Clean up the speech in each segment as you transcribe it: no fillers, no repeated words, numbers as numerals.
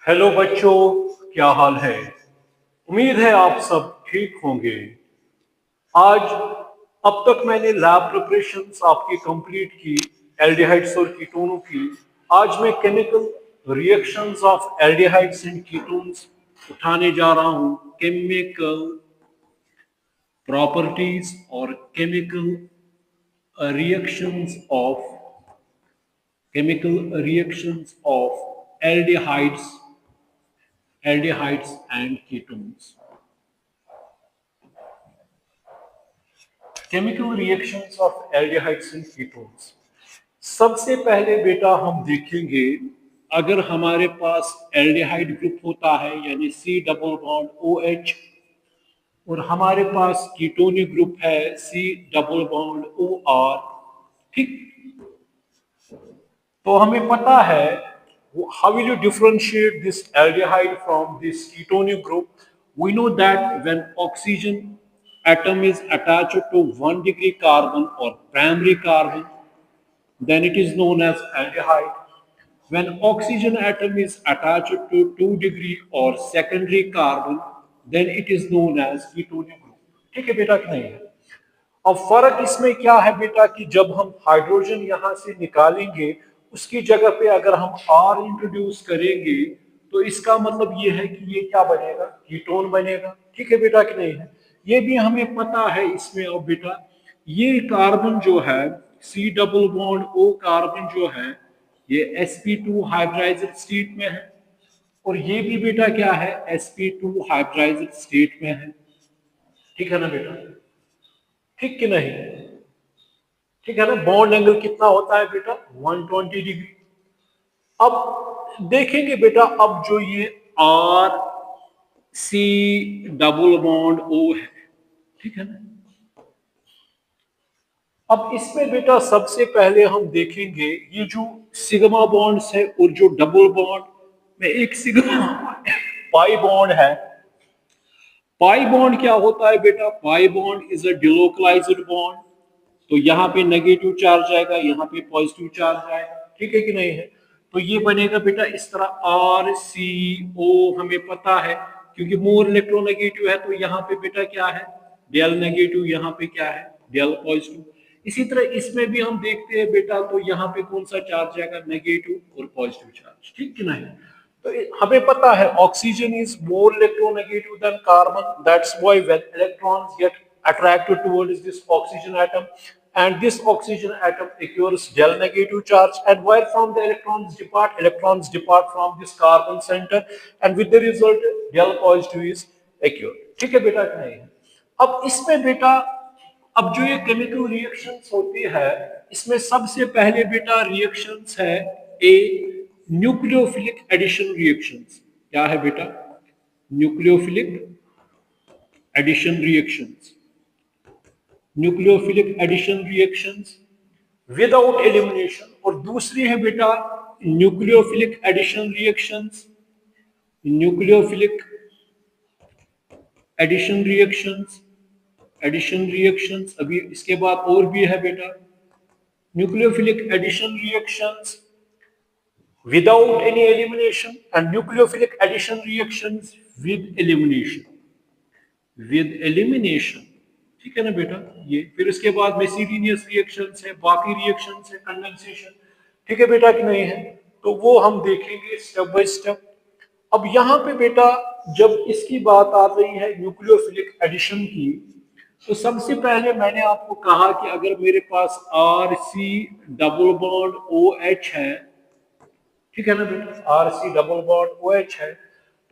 Hello बच्चों, क्या हाल है। उम्मीद है आप सब ठीक होंगे। आज अब तक मैंने लैब प्रिपरेशंस आपकी कंप्लीट की, एल्डिहाइड्स और कीटोनों की। आज मैं chemical reactions of aldehydes and ketones उठाने जा रहा हूं। केमिकल प्रॉपर्टीज और chemical reactions of aldehydes and ketones. Chemical reactions of aldehydes and ketones. सबसे पहले बेटा हम देखेंगे, अगर हमारे पास एल्डिहाइड ग्रुप होता है यानी C double bond O H, और हमारे पास कीटोनिक ग्रुप है C double bond O R, ठीक। तो हमें पता है how will you differentiate this aldehyde from this ketonic group. We know that when oxygen atom is attached to 1 degree carbon or primary carbon, then it is known as aldehyde. When oxygen atom is attached to 2 degree or secondary carbon, then it is known as ketonic group. ठीक है बेटा कि नहीं है। अब फर्क इसमें क्या है बेटा कि जब हम हाइड्रोजन यहां से निकालेंगे, उसकी जगह पे अगर हम आर इंट्रोड्यूस करेंगे, तो इसका मतलब ये है कि ये क्या बनेगा, कीटोन बनेगा। ठीक है बेटा कि नहीं है। ये भी हमें पता है इसमें। अब बेटा ये कार्बन जो है C double bond O carbon जो है, ये sp2 हाइब्रिडाइज्ड स्टेट में है, और ये भी बेटा क्या है, sp2 हाइब्रिडाइज्ड स्टेट में है। ठीक है ना बेटा, ठीक कि नहीं। ठीक है ना। बॉन्ड एंगल कितना होता है बेटा, 120 डिग्री। अब देखेंगे बेटा, अब जो ये R C double bond O है, ठीक है ना। अब इसमें बेटा सबसे पहले हम देखेंगे ये जो सिग्मा बॉन्ड्स है और जो डबल बॉन्ड में एक सिग्मा पाई बॉन्ड है। पाई बॉन्ड क्या होता है बेटा, pi bond is a delocalised bond. तो यहाँ पे नेगेटिव चार्ज आएगा, यहाँ पे पॉजिटिव चार्ज आएगा। ठीक है कि नहीं है। तो ये बनेगा बेटा इस तरह आर सी ओ, हमें पता है क्योंकि मोर इलेक्ट्रोनेगेटिव है, तो यहाँ पे बेटा क्या है, डेल नेगेटिव, यहाँ पे क्या है, डेल पॉजिटिव। इसी तरह इसमें भी हम देखते हैं बेटा, तो यहाँ पे कौन सा चार्ज आएगा, नेगेटिव और पॉजिटिव चार्ज। ठीक कि नहीं। तो हमें पता है oxygen is more electronegative than carbon, that's why when electrons get attracted towards this oxygen atom, and this oxygen atom acquires del negative charge, and where from the electrons depart from this carbon center, and with the result del positive is acquired। ठीक है बेटा कि नहीं है। अब इसमें बेटा, अब जो ये केमिकल रिएक्शंस होती है, इसमें सबसे पहले बेटा रिएक्शंस है ए न्यूक्लियोफिलिक एडिशन रिएक्शंस। क्या है बेटा, nucleophilic addition reactions. Nucleophilic addition reactions without elimination, और दूसरी है बेटा nucleophilic addition reactions, nucleophilic addition reactions, addition reactions. अभी इसके बाद और भी है बेटा, nucleophilic addition reactions without any elimination and nucleophilic addition reactions with elimination, with elimination. ठीक है ना बेटा। ये फिर उसके बाद मेसिलिनियस रिएक्शंस है, बाकी रिएक्शंस है, कंडेंसेशन। ठीक है बेटा कि नहीं है। तो वो हम देखेंगे स्टेप बाय स्टेप। अब यहाँ पे बेटा जब इसकी बात आ रही है न्यूक्लियोफिलिक एडिशन की, तो सबसे पहले मैंने आपको कहा कि अगर मेरे पास R C double bond O H है, ठीक है ना बेटा, R C double bond O H है,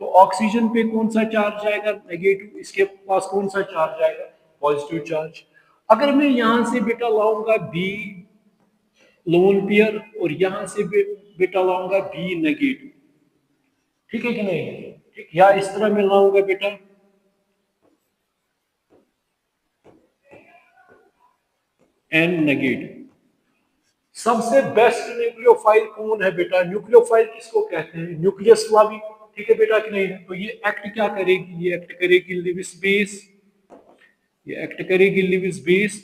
तो ऑक्सीजन पे कौन सा चार्ज आएगा, नेगेटिव। इसके पास कौन सा चार्ज आएगा, पॉजिटिव चार्ज। अगर मैं यहां से बेटा लाऊंगा बी लोन पेयर, और यहां से बेटा लाऊंगा बी नेगेटिव, ठीक है कि नहीं, ठीक। या इस तरह मैं लाऊंगा बेटा एन नेगेटिव। सबसे बेस्ट न्यूक्लियोफाइल कौन है बेटा, न्यूक्लियोफाइल किसको कहते हैं, न्यूक्लियस वाली। ठीक है बेटा कि नहीं है। तो ये एक्ट क्या करेगी, ये एक्ट करेगी लिविस बेस, ये एक्ट करेगी लिविस बेस।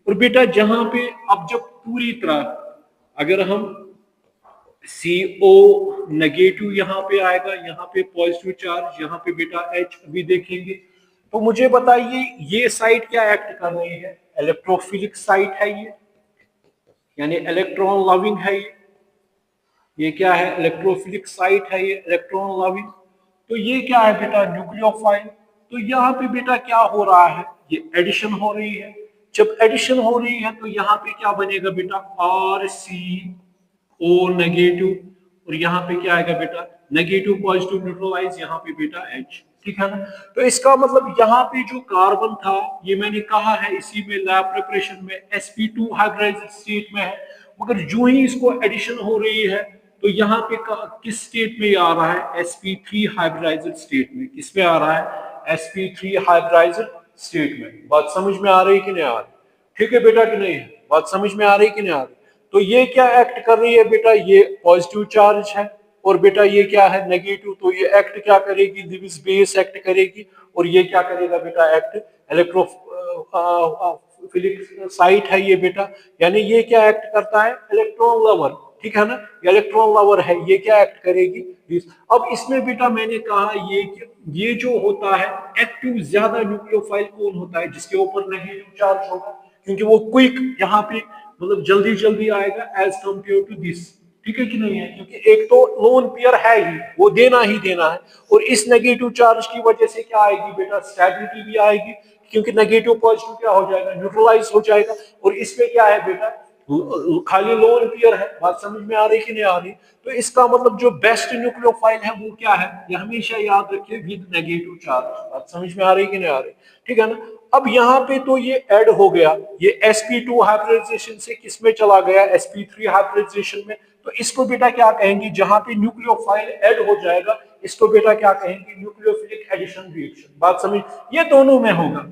और बेटा जहां पे अब जब पूरी तरह अगर हम CO नेगेटिव यहाँ पे आएगा, यहाँ पे पॉजिटिव चार्ज, यहाँ पे बेटा H अभी देखेंगे। तो मुझे बताइए ये साइड क्या एक्ट कर रही है? इलेक्ट्रोफिलिक साइट है ये, यानी इलेक्ट्रॉन लविंग है ये क्या है? इलेक्ट्रोफिलिक साइट है ये, इलेक्ट्रॉन लविंग। तो ये क्या है बेटा? न्यूक्लियोफाइल। तो यहाँ पे बेटा क्या हो रहा है? ये एडिशन हो रही है। जब एडिशन हो रही है तो यहाँ पे क्या बनेगा बेटा? RCO नेगेटिव, और यहाँ पे क्या आएगा बेटा? नेगेटिव पॉजिटिव न्यूट्रलाइज, यहाँ पे बेटा H। ठीक है ना? तो इसका मतलब यहाँ पे जो कार्बन था, ये मैंने कहा है इसी में लैब प्रिपरेशन में sp2 हाइब्रिडाइज्ड स्टेट में है, मगर जो ही इसको एडिशन हो रही है तो यहाँ पे किस स्टेट में आ रहा है? sp3 हाइब्रिडाइज्ड स्टेट में। किस में आ रहा है? sp3 हाइब्रिडाइज्ड स्टेट में। बात समझ में आ रही कि नहीं आ रही? ठीक है बेटा कि नहीं है? बात समझ में आ रही कि नहीं आ रही? तो ये क्या एक्ट कर रही है बेटा? ये पॉजिटिव चार्ज है, और बेटा ये क्या है? नेगेटिव। तो ये एक्ट क्या करेगी? दिस बेस एक्ट करेगी, और ये क्या करेगा बेटा? एक्ट इलेक्ट्रोफिलिक साइट है ये बेटा, यानी ये क्या एक्ट करता है? Electron lover. ठीक है ना? इलेक्ट्रॉन लवर है, ये क्या एक्ट करेगी? अब इसमें बेटा मैंने कहा ये जो होता है एक्टिव, ज्यादा न्यूक्लियोफाइल कौन होता है? जिसके ऊपर नेगेटिव चार्ज होगा, क्योंकि वो क्विक यहाँ पे मतलब जल्दी जल्दी आएगा एज कंपेयर टू दिस। ठीक है कि नहीं है? क्योंकि एक तो लोन पेयर है ही, वो देना ही देना है, और इस नेगेटिव चार्ज की वजह से क्या आएगी बेटा? स्टेबिलिटी भी आएगी, क्योंकि नेगेटिव पॉजिटिव क्या हो जाएगा? न्यूट्रलाइज हो जाएगा। और इसमें क्या है बेटा? खाली लोन पेयर है। बात समझ में आ रही कि नहीं आ रही? तो इसका मतलब जो बेस्ट न्यूक्लियोफाइल है वो क्या है? ये हमेशा याद रखिए, विद नेगेटिव चार्ज। बात समझ में आ रही कि नहीं आ रही? ठीक है ना? अब यहाँ पे तो ये ऐड हो गया, ये sp2 हाइब्रिडाइजेशन से किस में चला गया? sp3 हाइब्रिडाइजेशन में। तो इसको बेटा क्या कहेंगे? जहां पे न्यूक्लियोफाइल ऐड हो जाएगा इसको बेटा क्या कहेंगे? Nucleophilic addition reaction. बात समझ? ये दोनों में होगा,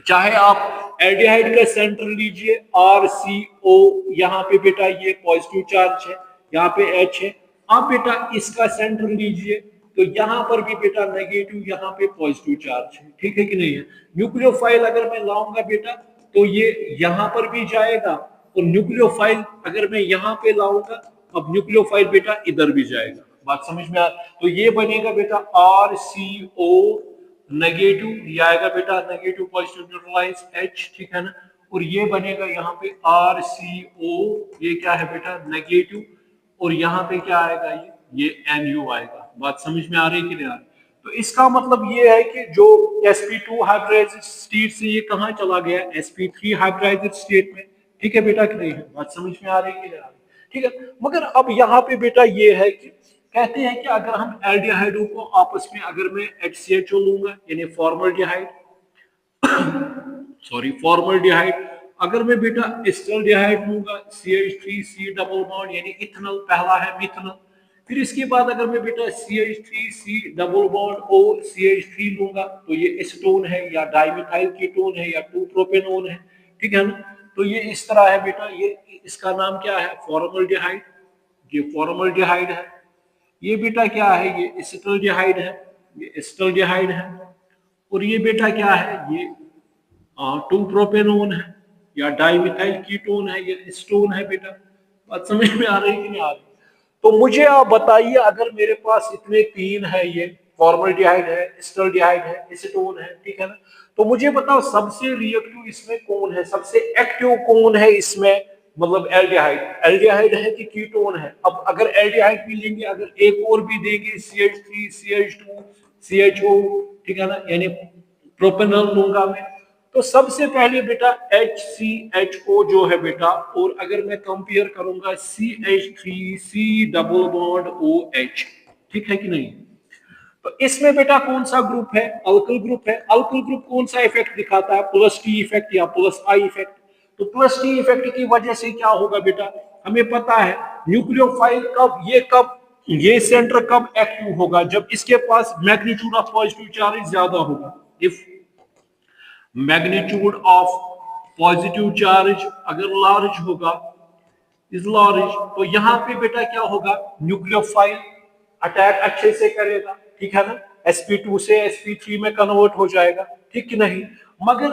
चाहे आप एल्डिहाइड का सेंटर लीजिए RCO, यहाँ पे बेटा ये पॉजिटिव चार्ज है, यहाँ पे H है। आप बेटा इसका सेंटर लीजिए तो यहाँ पर भी बेटा नेगेटिव, यहाँ पे पॉजिटिव चार्ज है। ठीक है कि नहीं है? न्यूक्लियोफाइल अगर मैं लाऊंगा बेटा तो ये यहाँ पर भी जाएगा, और न्यूक्लियोफाइल अगर मैं यहाँ पे लाऊंगा, अब न्यूक्लियोफाइल बेटा इधर भी जाएगा। बात समझ में आ? तो ये बनेगा बेटा RCO नेगेटिव, ये आएगा बेटा नेगेटिव पॉजिटिव न्यूट्रलाइज H। ठीक है ना? और ये बनेगा यहाँ पे RCO, ये क्या है बेटा? नेगेटिव, और यहाँ पे क्या आएगा? ये NU आएगा। बात समझ में आ रही है कि नहीं आ रही? तो इसका मतलब ये है कि जो sp2 हाइब्रिडाइज्ड स्टेट से ये कहाँ चला गया? sp3 हाइब्रिडाइज्ड स्टेट में। ठीक है बेटा कि नहीं है? बात समझ में आ रही है कि नहीं आ रही? ठीक है, मगर अब यहाँ पे बेटा ये है कि कहते हैं कि अगर हम एल्डिहाइडों को आपस में, अगर मैं HCHO लूंगा यानी फॉर्मल्डिहाइड, सॉरी फॉर्मल्डिहाइड, अगर मैं बेटा एस्टल्डिहाइड लूंगा CH3C डबल बॉन्ड यानी इथेनॉल, पहला है मिथेनॉल, फिर इसके बाद अगर मैं बेटा CH3C double bond O CH3 लूंगा तो ये एसीटोन है या डाइमिथाइल कीटोन है या 2 प्रोपेनोन है। ठीक है ना? तो ये इस तरह है बेटा, ये इसका नाम क्या है? फॉर्मल्डिहाइड। ये फॉर्मल्डिहाइड है। ये बेटा क्या है? ये एसिटल्डिहाइड है, ये एसिटल्डिहाइड है। और ये बेटा क्या है? ये 2 प्रोपेनोन है या डाइमिथाइल कीटोन है, ये एसीटोन है बेटा। बात समझ में आ रही है कि नहीं आ रही? तो मुझे आप बताइए, अगर मेरे पास इतने तीन है, ये फॉर्मल्डिहाइड है, एसिटल्डिहाइड है, एसीटोन है, ठीक है ना, तो मुझे बताओ सबसे रिएक्टिव इसमें कौन है? सबसे एक्टिव कौन है इसमें? मतलब एल्डिहाइड, एल्डिहाइड है कि कीटोन है? अब अगर एल्डिहाइड भी लेंगे, अगर एक और भी देंगे CH3 CH2 CHO, ठीक है ना, यानी प्रोपेनॉल लूंगा मैं, तो सबसे पहले बेटा HCHO जो है बेटा, और अगर मैं कंपेयर करूंगा CH3C डबल बॉन्ड OH, ठीक है कि नहीं? तो इसमें बेटा कौन सा ग्रुप है? अल्किल ग्रुप है। अल्किल ग्रुप कौन सा इफेक्ट दिखाता है? प्लस T इफेक्ट या प्लस I इफेक्ट। तो प्लस T इफेक्ट की वजह से क्या होगा बेटा? हमें पता है न्यूक्लियोफाइल कब ये सेंटर कब एक्टिव होगा? जब इसके पास मैग्नीट्यूड ऑफ पॉजिटिव चार्ज ज्यादा होगा। If magnitude of positive charge अगर लार्ज होगा, इज लार्ज, तो यहाँ पे बेटा क्या होगा? न्यूक्लियोफाइल अटैक अच्छे से करेगा। ठीक है ना? sp2 से sp3 में कन्वर्ट हो जाएगा। ठीक कि नहीं? मगर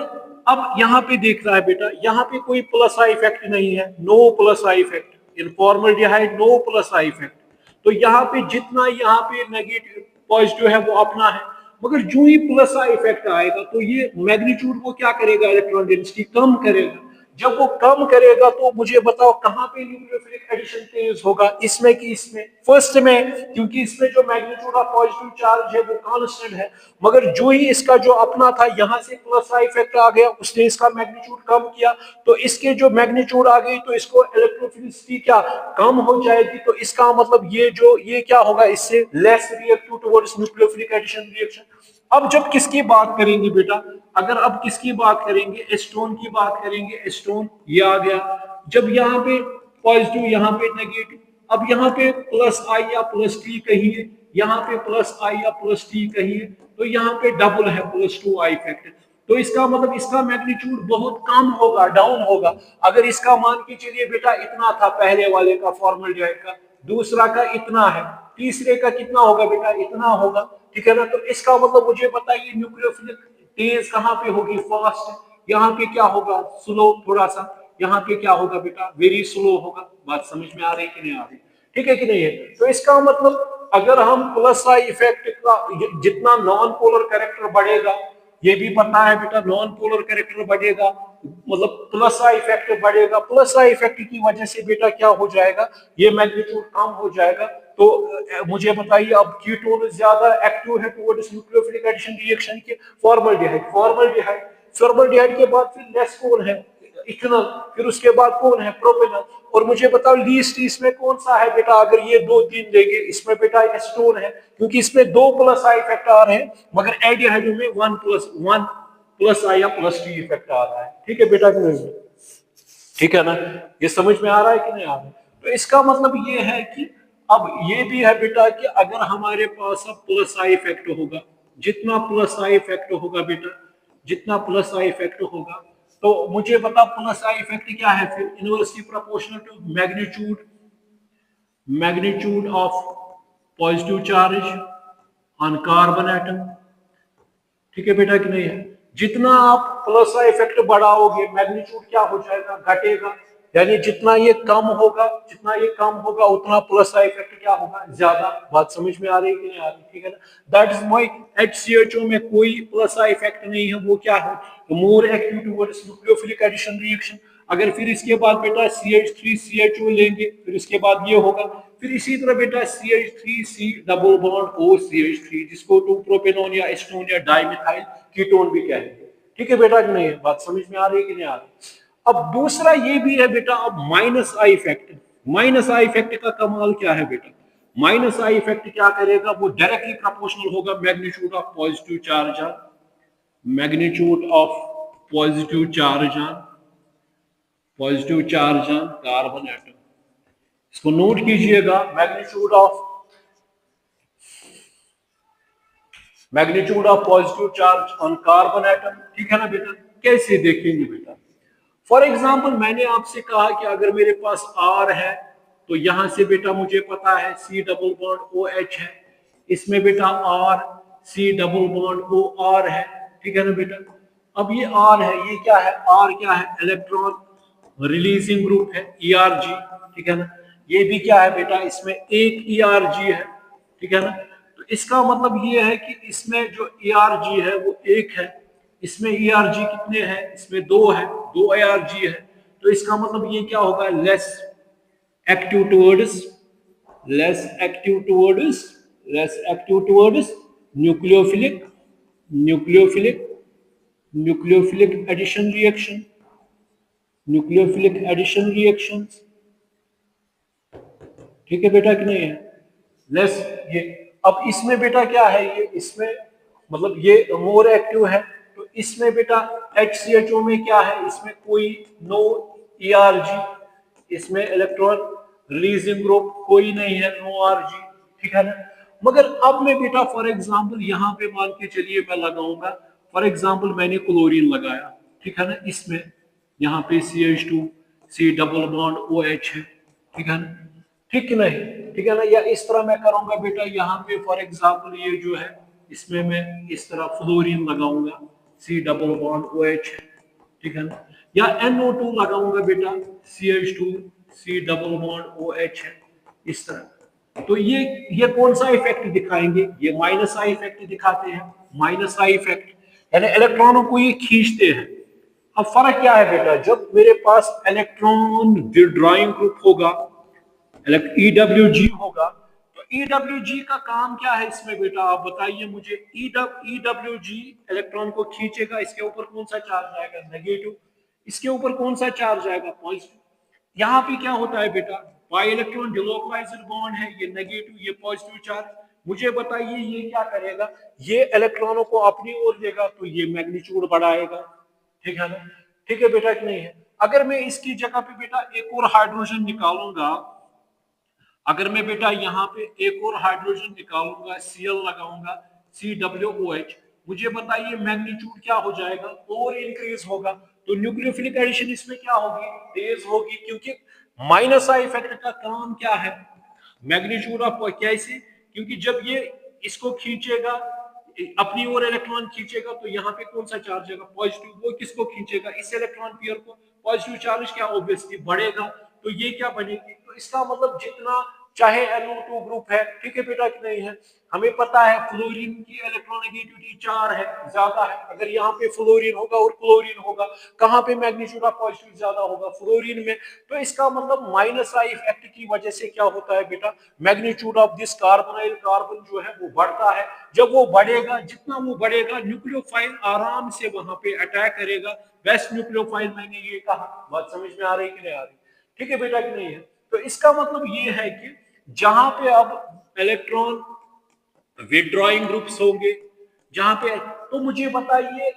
अब यहाँ पे देख रहा है बेटा, यहाँ पे कोई प्लस आई इफेक्ट नहीं है, no plus I effect. In formaldehyde no plus I effect. तो यहाँ पे जितना यहाँ पे नेगेटिव पॉजिटिव है वो अपना है, मगर जो ही प्लस आई इफेक्ट आएगा तो ये मैग्नीट्यूड वो क्या करेगा, इलेक्ट्रॉन डेंसिटी कम करेगा। जब वो कम करेगा तो मुझे बताओ कहां पे न्यूक्लियोफिलिक एडिशन तेज होगा, इसमें कि इसमें? फर्स्ट में, क्योंकि इसमें जो मैग्नीट्यूड ऑफ पॉजिटिव चार्ज है वो कांस्टेंट है, मगर जो ही इसका जो अपना था यहां से प्लस आई इफेक्ट आ गया, उसने इसका मैग्नीट्यूड कम किया, तो इसके जो मैग्नीट्यूड आ गई तो इसको इलेक्ट्रोफिलिसिटी क्या कम हो जाएगी। तो इसका मतलब ये क्या होगा, इससे less reactive towards nucleophilic addition reaction. अब जब किसकी बात करेंगे बेटा, अगर अब किसकी बात करेंगे, एस्टोन की बात करेंगे। एस्टोन ये आ गया, जब यहाँ पे पॉजिटिव यहाँ पे नेगेटिव, अब यहाँ पे प्लस आई या प्लस टी कहिए, यहाँ पे प्लस आई या प्लस टी कहिए, तो यहाँ पे डबल है प्लस टू आई इफेक्ट। तो इसका मतलब इसका मैग्नीट्यूड बहुत कम होगा, डाउन होगा। अगर इसका मान के चलिए बेटा इतना था पहले वाले का फॉर्मल्डिहाइड का, दूसरा का इतना है, तीसरे का कितना होगा बेटा, इतना होगा, ठीक है ना। तो इसका मतलब मुझे बताइए न्यूक्लियोफिलिक तेज कहां पे होगी, फास्ट। यहाँ पे क्या होगा, स्लो थोड़ा सा। यहाँ पे क्या होगा बेटा, वेरी स्लो होगा। बात समझ में आ रही है कि नहीं आ रही, ठीक है कि नहीं है। तो इसका मतलब अगर हम प्लस आई इफेक्ट का जितना नॉन पोलर कैरेक्टर बढ़ेगा, ये भी पता है बेटा, नॉन पोलर कैरेक्टर बढ़ेगा मतलब प्लस आई इफेक्ट बढ़ेगा। प्लस आई इफेक्ट की वजह से बेटा क्या हो जाएगा, ये मैग्नीट्यूड कम हो जाएगा। तो मुझे बताइए अब कीटोन ज्यादा एक्टिव है टुवर्ड्स न्यूक्लियोफिलिक एडिशन रिएक्शन के, फॉर्मल्डिहाइड के बाद फिर लेस कौन है, इथेनॉल, फिर उसके बाद कौन है, प्रोपेनॉल। और मुझे बताओ लीस्ट इसमें कौन सा है बेटा, अगर ये 2-3 देंगे इसमें बेटा एस्टोन है, क्योंकि इसमें 2 प्लस आई इफेक्ट आ रहे हैं, मगर एल्डिहाइड में 1 प्लस आई या प्लस टी इफेक्ट आ रहा है। ठीक है बेटा कि नहीं, ठीक है ना, ये समझ में आ रहा है कि नहीं आ रहा है। तो इसका मतलब ये है कि अब ये भी है बेटा कि अगर हमारे पास अब प्लस आई इफेक्ट होगा, जितना प्लस आई इफेक्ट होगा बेटा, जितना प्लस आई इफेक्ट होगा, तो मुझे बता प्लस आई इफेक्ट क्या है, फिर inversely proportional to magnitude of positive charge on carbon atom. ठीक है बेटा कि नहीं है। जितना आप प्लस आई इफेक्ट बढ़ाओगे मैग्नीट्यूड क्या हो जाएगा, घटेगा। यानी जितना ये कम होगा उतना प्लस आई इफेक्ट क्या होगा, ज्यादा। बात समझ में आ रही है कि नहीं आ रही, ठीक है ना। दैट इज व्हाई HCHO में कोई प्लस आई इफेक्ट नहीं है, वो क्या है, more active towards nucleophilic addition reaction. अगर फिर इसके बाद बेटा CH3CHO लेंगे, फिर इसके बाद ये होगा, फिर इसी तरह बेटा CH3C डबल बॉन्ड OCH3, जिसको 2 प्रोपेनॉन या एस्टोन या डाइमिथाइल कीटोन भी कहेंगे। ठीक है बेटा कि नहीं है, बात समझ में आ रही है कि नहीं आ रही। अब दूसरा ये भी है बेटा, अब minus I effect. Minus I effect का कमाल क्या है बेटा, माइनस आई इफेक्ट क्या करेगा, वो डायरेक्टली प्रोपोर्शनल होगा magnitude of positive charge on carbon atom. इसको नोट कीजिएगा, magnitude of positive charge on carbon atom. ठीक है ना बेटा, कैसे देखेंगे बेटा, फॉर एग्जाम्पल मैंने आपसे कहा कि अगर मेरे पास R है तो यहां से बेटा मुझे पता है C डबल बॉन्ड OH है, इसमें बेटा R C double bond OR है। ठीक है ना बेटा, अब ये R है, ये क्या है, R क्या है, इलेक्ट्रॉन रिलीजिंग ग्रुप है, ERG। ठीक है ना, ये भी क्या है बेटा, इसमें एक ERG है। ठीक है ना, तो इसका मतलब ये है कि इसमें जो ERG है वो एक है, इसमें ERG कितने हैं, इसमें 2 है, 2 ERG है। तो इसका मतलब ये क्या होगा, less active towards nucleophilic addition reactions. ठीक है बेटा कि नहीं है, लेस ये। अब इसमें बेटा क्या है, ये इसमें मतलब ये मोर एक्टिव है, तो इसमें बेटा HCHO में क्या है, इसमें कोई नो ERG, इसमें इलेक्ट्रॉन रिलीजिंग ग्रुप कोई नहीं है, नो RG। ठीक है ना, मगर अब मैं बेटा फॉर एग्जांपल यहाँ पे मान के चलिए मैं लगाऊंगा, फॉर एग्जांपल मैंने क्लोरीन लगाया। ठीक है ना, इसमें यहाँ पे CH2 C double bond OH है। ठीक है ना, ठीक नहीं, ठीक है ना, या इस तरह मैं करूंगा बेटा, यहाँ पे फॉर एग्जांपल ये जो है इसमें मैं इस तरह फ्लोरीन लगाऊंगा, C डबल बॉन्ड OH। ठीक है ना, या NO2 लगाऊंगा बेटा, CH2 C double bond O H है इस तरह। तो ये कौन सा इफेक्ट दिखाएंगे, ये माइनस आई इफेक्ट दिखाते हैं, माइनस आई इफेक्ट, यानी इलेक्ट्रॉनों को ये खींचते हैं। अब फर्क क्या है बेटा, जब मेरे पास इलेक्ट्रॉन विड्रॉइंग ग्रुप होगा, ईडब्ल्यूजी होगा, तो ईडब्ल्यूजी का काम क्या है इसमें बेटा, आप बताइए मुझे। ईडब्ल्यूजी इलेक्ट्रॉन को खींचेगा, इसके ऊपर कौन सा चार्ज आएगा, नेगेटिव, इसके ऊपर कौन सा चार्ज आएगा, पॉजिटिव। यहाँ पे क्या होता है बेटा, बाई इलेक्ट्रॉन डिलोकलाइज्ड बॉन्ड है, ये नेगेटिव ये पॉजिटिव चार्ज। मुझे बताइए ये क्या करेगा, ये इलेक्ट्रॉनों को अपनी ओर लेगा तो ये मैग्नीट्यूड बढ़ाएगा, ठीक है ना, ठीक है बेटा कि नहीं है। अगर मैं इसकी जगह पे बेटा एक और हाइड्रोजन निकालूंगा, अगर मैं बेटा यहाँ पे एक और हाइड्रोजन निकालूंगा, Cl लगाऊंगा, CWOH, मुझे बताइए मैग्नीट्यूड क्या हो जाएगा, और इंक्रीज होगा। तो न्यूक्लियोफिलिक एडिशन इसमें क्या होगी, तेज होगी, क्योंकि माइनस आई इफेक्ट का काम क्या है, मैग्नीट्यूड ऑफ, कैसे, क्योंकि जब ये इसको खींचेगा, अपनी ओर इलेक्ट्रॉन खींचेगा, तो यहाँ पे कौन सा चार्ज आएगा, पॉजिटिव, वो किसको खींचेगा, इस इलेक्ट्रॉन पेयर को, पॉजिटिव चार्ज क्या ऑब्वियसली बढ़ेगा, तो ये क्या बनेगी, तो इसका मतलब जितना चाहे NO2 ग्रुप है, ठीक है बेटा कि नहीं है, हमें पता है फ्लोरीन की इलेक्ट्रोनेगेटिविटी 4 है, ज्यादा है। अगर यहाँ पे फ्लोरीन होगा और क्लोरीन होगा, कहाँ पे मैग्नीट्यूड ऑफ पॉजिटिव ज्यादा होगा, फ्लोरीन में। तो इसका मतलब माइनस आई इफेक्ट की वजह से क्या होता है बेटा, magnitude of this carbonyl carbon जो है वो बढ़ता है। जब वो बढ़ेगा, जितना वो बढ़ेगा, न्यूक्लियोफाइल आराम से वहां पे अटैक करेगा। बेस्ट न्यूक्लियोफाइल मैंने ये कहा, बात समझ में आ रही कि नहीं आ रही, ठीक है बेटा कि नहीं है। तो इसका मतलब ये है कि जहां पे अब इलेक्ट्रॉन विड्रॉइंग ग्रुप्स होंगे, जहां पे, तो मुझे बताइए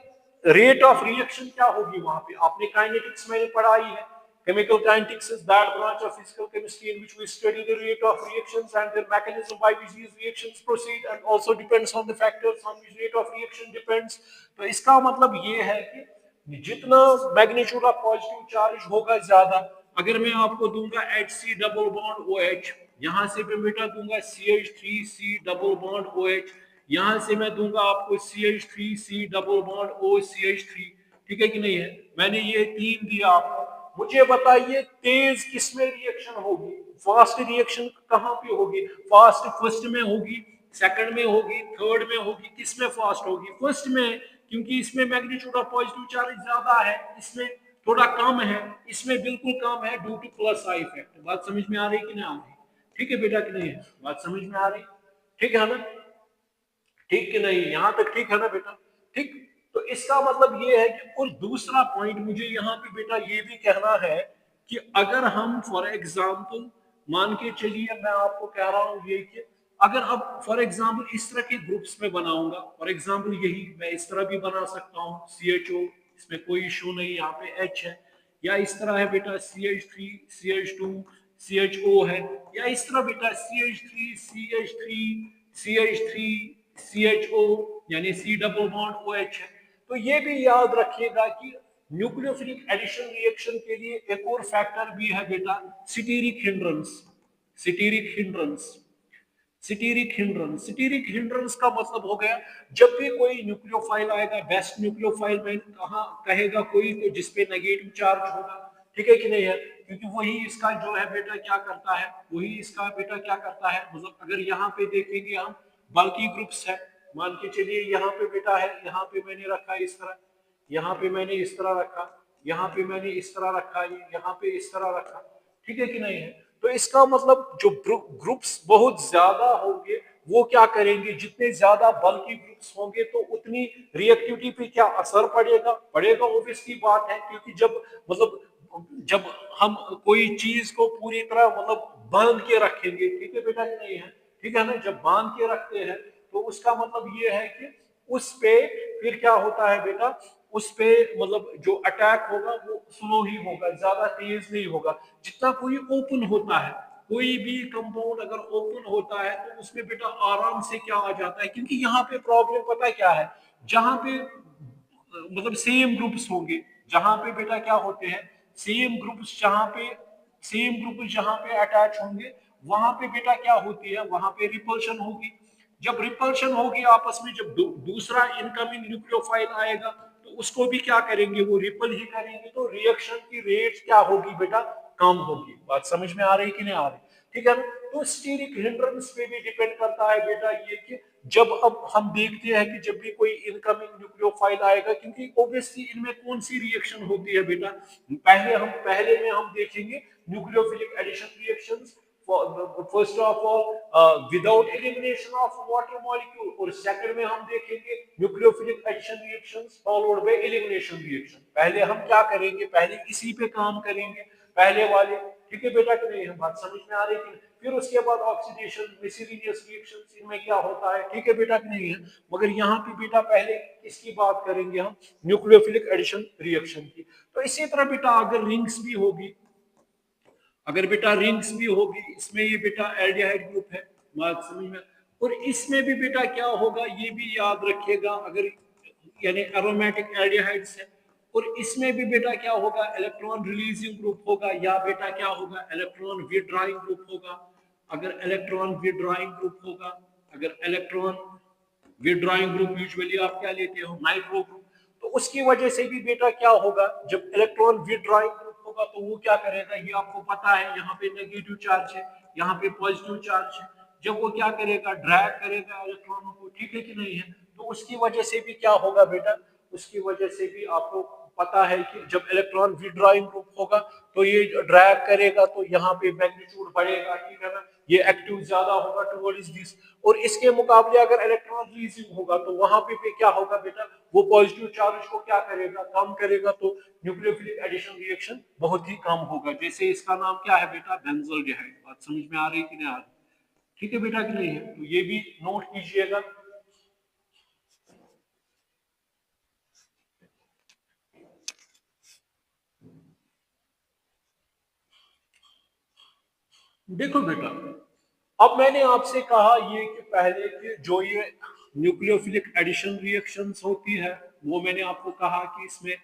रेट ऑफ रिएक्शन क्या होगी वहां पे। आपने काइनेटिक्स में पढ़ाई है, chemical kinetics is that branch of physical chemistry in which we study the rate of reactions and their mechanism by which these reactions proceed and also depends on the factors on which rate of reaction depends। तो इसका मतलब ये है कि जितना magnitude of positive charge होगा ज्यादा, अगर मैं आपको दूंगा HC डबल बॉन्ड OH, यहां से मैं बेटा दूंगा CH3C डबल बॉन्ड OH, यहां से मैं दूंगा आपको CH3C डबल बॉन्ड OCH3, ठीक है कि नहीं है, मैंने ये 3 दिया आपको। मुझे बताइए तेज किसमें रिएक्शन होगी, फास्ट रिएक्शन कहां पे होगी, फास्ट फर्स्ट में होगी, सेकंड में होगी, थर्ड में होगी, किसमें फास्ट होगी, फर्स्ट में, क्योंकि इसमें मैग्नीट्यूड ऑफ पॉजिटिव चार्ज ज्यादा है, इसमें थोड़ा कम है, इसमें बिल्कुल कम है, due two plus I effect. बात समझ में आ रही कि नहीं आ रही, ठीक है बेटा कि नहीं है, बात समझ में आ रही, ठीक है ना, ठीक कि नहीं, यहां तक ठीक है ना बेटा, ठीक। तो इसका मतलब ये है कि, और दूसरा पॉइंट मुझे यहाँ पे बेटा ये भी कहना है कि अगर हम फॉर एग्जाम्पल मान के चलिए, मैं आपको कह रहा हूं ये कि अगर अब फॉर एग्जाम्पल इस तरह के ग्रुप्स में बनाऊंगा, फॉर एग्जाम्पल यही मैं इस तरह भी बना सकता हूँ CHO, इसमें कोई इशू नहीं, यहाँ पे H है, या इस तरह है बेटा CH3 CH2 CHO है, या इस तरह बेटा CH3 CH3 CH3 CHO यानी C डबल बॉन्ड OH है। तो ये भी याद रखिएगा कि न्यूक्लियोफिलिक एडिशन रिएक्शन के लिए एक और फैक्टर भी है बेटा, steric hindrance. Steric hindrance, steric hindrance, steric hindrance का मतलब हो गया, जब भी कोई न्यूक्लियोफाइल आएगा, बेस्ट न्यूक्लियोफाइल में कहा कहेगा कोई, तो जिसपे नेगेटिव चार्ज होगा, ठीक है कि नहीं है, क्योंकि वही इसका जो है बेटा क्या करता है, वही इसका बेटा क्या करता है, मतलब अगर यहाँ पे देखेंगे हम बल्कि ग्रुप्स है, मान के चलिए यहाँ पे बेटा है, यहाँ पे मैंने रखा इस तरह, यहाँ पे मैंने इस तरह रखा, यहाँ पे मैंने इस तरह रखा, यहाँ पे इस तरह रखा, ठीक है कि नहीं है। तो इसका मतलब जो ग्रुप्स बहुत ज्यादा होंगे, वो क्या करेंगे, जितने ज्यादा बल्कि ग्रुप्स होंगे तो उतनी रिएक्टिविटी पे क्या असर पड़ेगा, पड़ेगा, ऑब्वियसली बात है, क्योंकि जब मतलब जब हम कोई चीज को पूरी तरह मतलब बांध के रखेंगे, ठीक है बेटा कि नहीं है, ठीक है ना, जब बांध के रखते हैं तो उसका मतलब ये है कि उस पे फिर क्या होता है बेटा, उस पे मतलब जो अटैक होगा वो स्लो ही होगा, ज्यादा तेज नहीं होगा। जितना कोई ओपन होता है, कोई भी कंपाउंड अगर ओपन होता है तो उसमें बेटा आराम से क्या आ जाता है, क्योंकि यहाँ पे प्रॉब्लम पता है क्या है, जहां पे मतलब सेम ग्रुप्स होंगे, जहां पे बेटा क्या होते हैं सेम ग्रुप्स, जहां पे अटैच होंगे, वहां पे बेटा क्या होती है, वहां पे रिपल्शन होगी। जब रिपल्शन होगी आपस में, जब दूसरा इनकमिंग न्यूक्लियोफाइल आएगा तो उसको भी क्या करेंगे, वो रिपल ही करेंगे, तो रिएक्शन की रेट क्या होगी बेटा, कम होगी। बात समझ में आ रही कि नहीं आ रही? ठीक है ना? तो स्टीरिक हिंड्रेंस पे भी डिपेंड करता है बेटा ये कि जब अब हम देखते हैं कि जब भी कोई इनकमिंग न्यूक्लियोफाइल आएगा, क्योंकि ऑब्वियसली इनमें कौन सी रिएक्शन होती है बेटा, पहले में हम देखेंगे nucleophilic addition reactions, first of all without elimination of water molecule, और सेकंड में हम देखेंगे nucleophilic addition reactions followed by elimination reaction. पहले हम क्या करेंगे, पहले इसी पे काम करेंगे, पहले वाले। ठीक है बेटा कि नहीं? हम बात समझ में आ रही है? फिर उसके बाद ऑक्सीडेशन, मिसलिनियस रिएक्शंस, इनमें क्या होता है। ठीक है बेटा कि नहीं है? मगर यहाँ पे बेटा पहले इसकी बात करेंगे हम, न्यूक्लियोफिलिक एडिशन रिएक्शन की। तो इसी तरह बेटा अगर रिंग्स भी होगी, अगर बेटा रिंग्स भी होगी, इसमें ये बेटा एल्डिहाइड ग्रुप है, बात समझ में। और इसमें भी बेटा क्या होगा ये भी याद रखिएगा, अगर यानी एरोमेटिक एल्डिहाइड्स है, और इसमें भी बेटा क्या होगा, इलेक्ट्रॉन रिलीजिंग ग्रुप होगा, या बेटा क्या होगा, इलेक्ट्रॉन विड्रॉइंग ग्रुप होगा। अगर इलेक्ट्रॉन विड्रॉइंग ग्रुप होगा, अगर इलेक्ट्रॉन विड्रॉइंग ग्रुप यूजुअली आप क्या लेते हो, नाइट्रो ग्रुप, तो उसकी वजह से भी बेटा क्या होगा, जब इलेक्ट्रॉन विड्रॉइंग ग्रुप होगा तो वो क्या करेगा, ये आपको पता है, यहाँ पे नेगेटिव चार्ज है, यहाँ पे पॉजिटिव चार्ज है, जब वो क्या करेगा, ड्रैग करेगा इलेक्ट्रॉनों को। ठीक है कि नहीं है? तो उसकी वजह से भी क्या होगा बेटा, उसकी वजह से भी आपको पता है कि जब इलेक्ट्रॉन विड्रॉइंग ग्रुप होगा तो ये ड्रैग करेगा, तो यहाँ पे मैग्नीट्यूड बढ़ेगा। ठीक है ना? ये एक्टिव ज्यादा होगा टुवर्ड्स दिस। और इसके मुकाबले अगर इलेक्ट्रॉन रिलीजिंग होगा तो वहां पे क्या होगा बेटा, वो पॉजिटिव चार्ज को क्या करेगा, कम करेगा, तो न्यूक्लियोफिलिक एडिशन रिएक्शन बहुत ही कम होगा। जैसे इसका नाम क्या है बेटा, बेंजोल्डिहाइड। बात समझ में आ रही है कि नहीं आ रही? ठीक है बेटा कि नहीं है? तो ये भी नोट कीजिएगा। देखो बेटा, अब मैंने आपसे कहा ये कि पहले कि जो ये न्यूक्लियोफिलिक एडिशन रिएक्शंस होती है, वो मैंने आपको कहा कि इसमें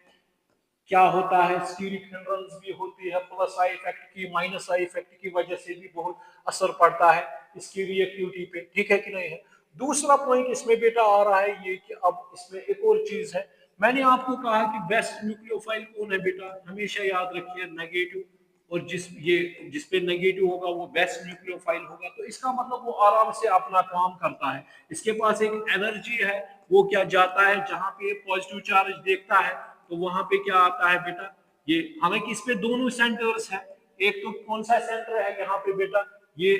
क्या होता है, स्टीरिक हिंड्रेंस भी होती है, प्लस आई इफेक्ट की, माइनस आई इफेक्ट की वजह से भी बहुत असर पड़ता है इसकी रिएक्टिविटी पे। ठीक है कि नहीं है? दूसरा पॉइंट इसमें बेटा आ रहा है ये कि अब इसमें एक और चीज है, मैंने आपको कहा कि बेस्ट न्यूक्लियोफाइल कौन है बेटा, हमेशा याद रखिए नेगेटिव, और जिस पे नेगेटिव होगा वो बेस्ट न्यूक्लियोफाइल होगा। तो इसका मतलब वो आराम से अपना काम करता है, इसके पास एक एनर्जी है, वो क्या जाता है जहां पे पॉजिटिव चार्ज देखता है तो वहां पे क्या आता है बेटा, ये हालांकि इस पे दोनों सेंटर्स है, एक तो कौन सा सेंटर है यहाँ पे बेटा, ये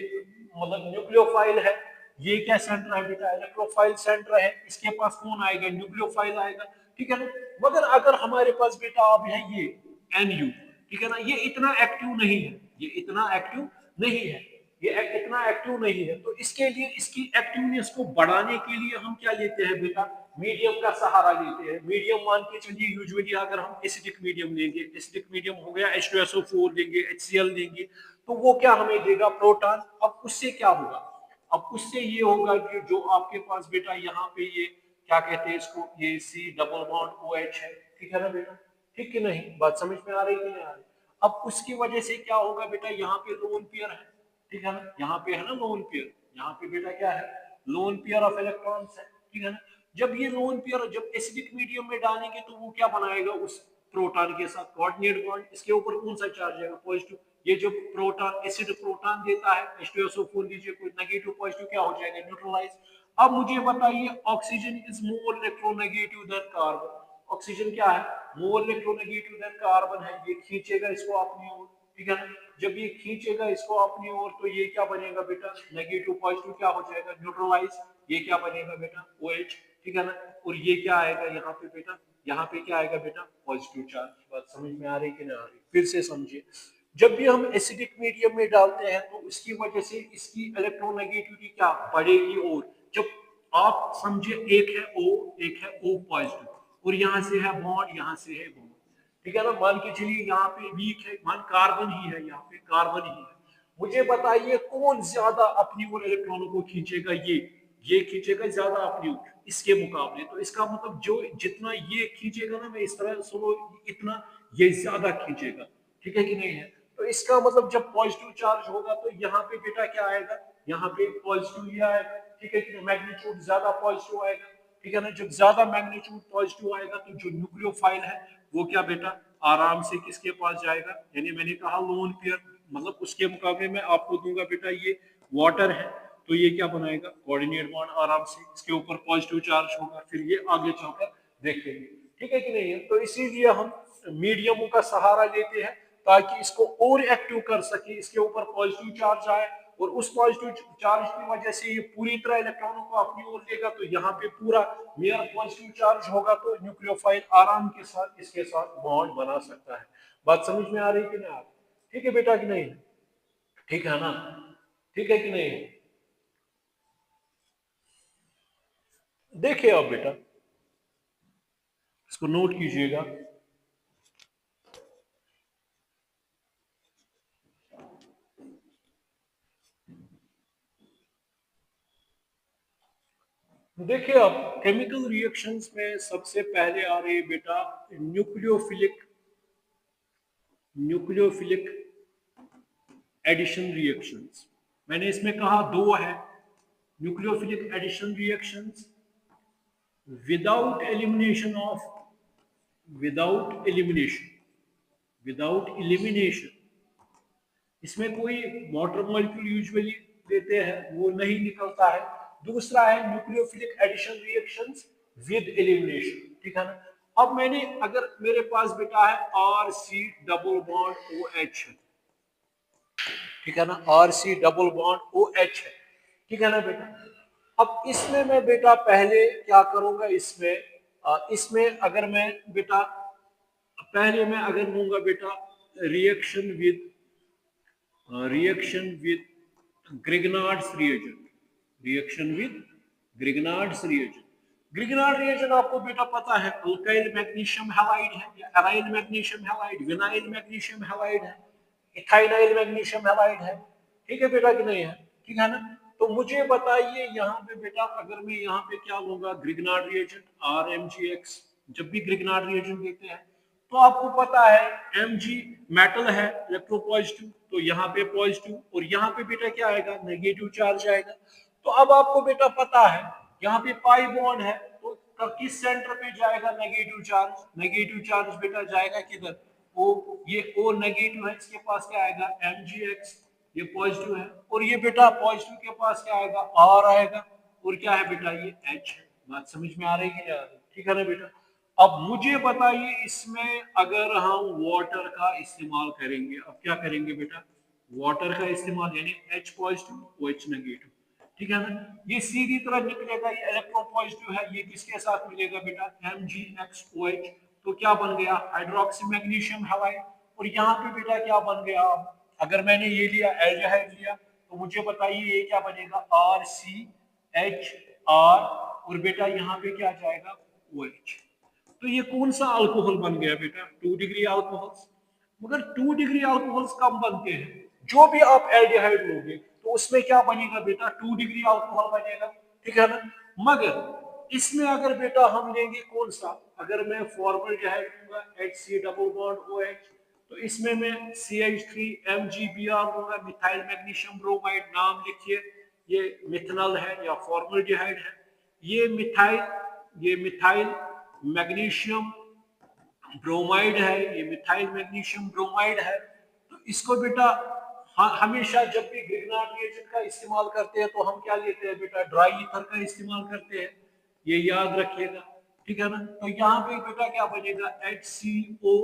मतलब न्यूक्लियोफाइल है, ये क्या सेंटर है बेटा, इलेक्ट्रोफाइल सेंटर है, इसके पास कौन आएगा, न्यूक्लियोफाइल आएगा। ठीक है ना? मगर अगर हमारे पास बेटा अब है ये एनयू, ठीक है ना, ये इतना एक्टिव नहीं है, ये इतना एक्टिव नहीं है, ये इतना एक्टिव नहीं है, तो इसके लिए इसकी एक्टिवनेस को बढ़ाने के लिए हम क्या लेते हैं बेटा, मीडियम का सहारा लेते हैं। मीडियम मान के चलिए, यूजुअली अगर हम एसिडिक मीडियम लेंगे, एसिडिक मीडियम हो गया H2SO4 लेंगे, HCl लेंगे, तो वो क्या हमें देगा, प्रोटॉन। अब उससे क्या होगा, अब उससे ये होगा कि जो आपके पास बेटा यहाँ पे ये क्या कहते हैं इसको, ये C डबल बॉन्ड OH है। ठीक है ना बेटा? ठीक कि नहीं? बात समझ में आ रही कि नहीं आ रही? अब उसकी वजह से क्या होगा बेटा, यहाँ पे लोन पेयर है। ठीक है ना? यहाँ पे है ना लोन पेयर, यहाँ पे बेटा क्या है, लोन पेयर ऑफ इलेक्ट्रॉन्स है। ठीक है ना? जब ये लोन पेयर जब एसिडिक मीडियम में डालेंगे तो वो क्या बनाएगा, उस प्रोटॉन के साथ कोऑर्डिनेट बॉन्ड, इसके ऊपर कौन सा चार्ज है, पॉजिटिव। ये जो प्रोटॉन एसिड प्रोटॉन देता है H2SO4 लीजिए, कोई नेगेटिव पॉजिटिव क्या हो जाएगा, न्यूट्रलाइज। अब मुझे बताइए, oxygen is more electronegative than carbon. Oxygen क्या है, मोर इलेक्ट्रोनेगेटिव देन कार्बन है, ये खींचेगा इसको अपनी ओर। ठीक है ना? जब ये खींचेगा इसको अपनी ओर तो ये क्या बनेगा बेटा, नेगेटिव पॉजिटिव क्या हो जाएगा, न्यूट्रलाइज। ये क्या बनेगा बेटा, OH। ठीक है ना? और ये क्या आएगा यहाँ पे बेटा, यहाँ पे क्या आएगा बेटा, पॉजिटिव चार्ज। बात समझ में आ रही कि नहीं आ रही? फिर से समझिए, जब भी हम एसिडिक मीडियम में डालते हैं तो उसकी वजह से इसकी इलेक्ट्रोनेगेटिविटी क्या बढ़ेगी, और जब आप समझिए एक है O, एक है O पॉजिटिव, और यहाँ से है बॉन्ड, यहाँ से है बॉन्ड। ठीक है ना? मान के चलिए यहाँ पे वीक है, मान कार्बन ही है, यहाँ पे कार्बन ही है। मुझे बताइए कौन ज्यादा अपनी ओर इलेक्ट्रॉनों को खींचेगा, ये खींचेगा ज्यादा अपनी ओर इसके मुकाबले। तो इसका मतलब जो जितना ये खींचेगा ना, मैं इस तरह सुनो, इतना ये ज्यादा खींचेगा। ठीक है कि नहीं है? तो इसका मतलब जब पॉजिटिव चार्ज होगा तो यहाँ पे बेटा क्या आएगा, यहाँ पे पॉजिटिव ही आएगा। ठीक है कि मैग्नीट्यूड ज्यादा पॉजिटिव आएगा। ठीक है ना? जब ज्यादा मैग्नीट्यूड पॉजिटिव आएगा तो जो न्यूक्लियोफाइल है वो क्या बेटा, आराम से किसके पास जाएगा, यानी मैंने कहा लोन पेयर, मतलब उसके मुकाबले में आपको दूंगा बेटा ये वाटर है, तो ये क्या बनाएगा कोऑर्डिनेट बॉन्ड, आराम से इसके ऊपर पॉजिटिव चार्ज होगा, फिर ये आगे चलकर देखेंगे, ठीक है कि नहीं है। तो इसीलिए हम मीडियमों का सहारा लेते हैं ताकि इसको और एक्टिव कर सके, इसके ऊपर पॉजिटिव चार्ज आए, और उस पॉजिटिव चार्ज की वजह से ये पूरी तरह इलेक्ट्रॉनों को अपनी ओर लेगा, तो यहाँ पे पूरा मेयर पॉजिटिव चार्ज होगा, तो न्यूक्लियोफाइल आराम के साथ इसके साथ बॉन्ड बना सकता है। बात समझ में आ रही कि नहीं? ठीक है बेटा कि नहीं? ठीक है ना? ठीक है कि नहीं? देखिए आप बेटा, इसको नोट कीजिएगा। देखिए अब केमिकल रिएक्शंस में सबसे पहले आ रही है बेटा न्यूक्लियोफिलिक न्यूक्लियोफिलिक एडिशन रिएक्शंस। मैंने इसमें कहा दो है, nucleophilic addition reactions without elimination of without elimination without elimination, इसमें कोई वाटर मॉलिक्यूल यूजुअली देते हैं वो नहीं निकलता है। दूसरा है nucleophilic addition reactions with elimination, ठीक है ना। अब मैंने अगर मेरे पास बेटा है R C double bond O H है, ठीक है ना, R C double bond O H है, ठीक है ना बेटा। अब इसमें मैं बेटा पहले क्या करूंगा, इसमें अगर मैं बेटा पहले मैं अगर लूंगा बेटा reaction with Grignard's reagent, reaction with Grignard's reagent. Grignard reagent आपको बेटा पता है अल्काइल मैग्नीशियम हैलाइड है, या aryl magnesium halide, vinyl magnesium halide है, इथाइनाइल मैग्नीशियम हैलाइड है, ठीक है बेटा कि नहीं है? ठीक है ना। तो मुझे बताइए यहाँ पे बेटा अगर मैं यहाँ पे क्या लूंगा ग्रिगनार्ड रिएजेंट RMgX, जब भी ग्रिगनार्ड रिएजेंट देते हैं तो आपको पता है Mg मेटल है इलेक्ट्रोपॉजिटिव, तो यहाँ पे पॉजिटिव और यहाँ पे बेटा क्या आएगा नेगेटिव चार्ज आएगा। तो अब आपको बेटा पता है यहाँ पे पाई बॉन्ड है, तो किस सेंटर पे जाएगा नेगेटिव चार्ज, नेगेटिव चार्ज बेटा जाएगा किधर, ओ, ये ओ नेगेटिव है, इसके पास क्या आएगा Mgx, ये पॉजिटिव है, और ये बेटा पॉजिटिव के पास क्या आएगा R आएगा, और क्या है बेटा ये H है। बात समझ में आ रही है कि नहीं आ रही? ठीक है ना बेटा। अब मुझे बताइए इसमें अगर हम वाटर का इस्तेमाल करेंगे, अब क्या करेंगे बेटा वाटर का इस्तेमाल, यानी H पॉजिटिव OH नेगेटिव, ठीक है ना। ये सीधी तरह निकलेगा, ये इलेक्ट्रॉन पॉजिटिव है, ये किसके साथ मिलेगा बेटा MgXOH, तो क्या बन गया हाइड्रोक्सी मैग्नीशियम हैलाइड। और यहाँ पे बेटा क्या बन गया, अगर मैंने ये लिया एल्डिहाइड लिया तो मुझे बताइए ये क्या बनेगा RCHR, और बेटा यहाँ पे क्या जाएगा OH। तो ये कौन सा अल्कोहल बन गया बेटा 2 डिग्री अल्कोहल्स। मगर 2 डिग्री अल्कोहल्स कम बनते हैं, जो भी आप एल्डिहाइड लोगे तो उसमें क्या बनेगा बेटा 2 डिग्री अल्कोहल बनेगा, ठीक है ना। मगर इसमें अगर बेटा हम लेंगे कौन सा, अगर मैं फॉर्मल्डिहाइड लूंगा HC डबल बॉन्ड OH, तो इसमें मैं CH3MgBr लूंगा, मिथाइल मैग्नीशियम ब्रोमाइड, नाम लिखिए, ये मिथनल है या फॉर्मल्डिहाइड है, ये मिथाइल मैग्नीशियम ब्रोमाइड है, ये मिथाइल मैग्नीशियम ब्रोमाइड है। तो इसको बेटा हमेशा जब भी ग्रिगनार्ड रिएजेंट का इस्तेमाल करते हैं तो हम क्या लेते हैं बेटा ड्राई ईथर का इस्तेमाल करते हैं, ये याद रखिएगा, ठीक है ना। तो यहाँ पे बेटा क्या बनेगा HCO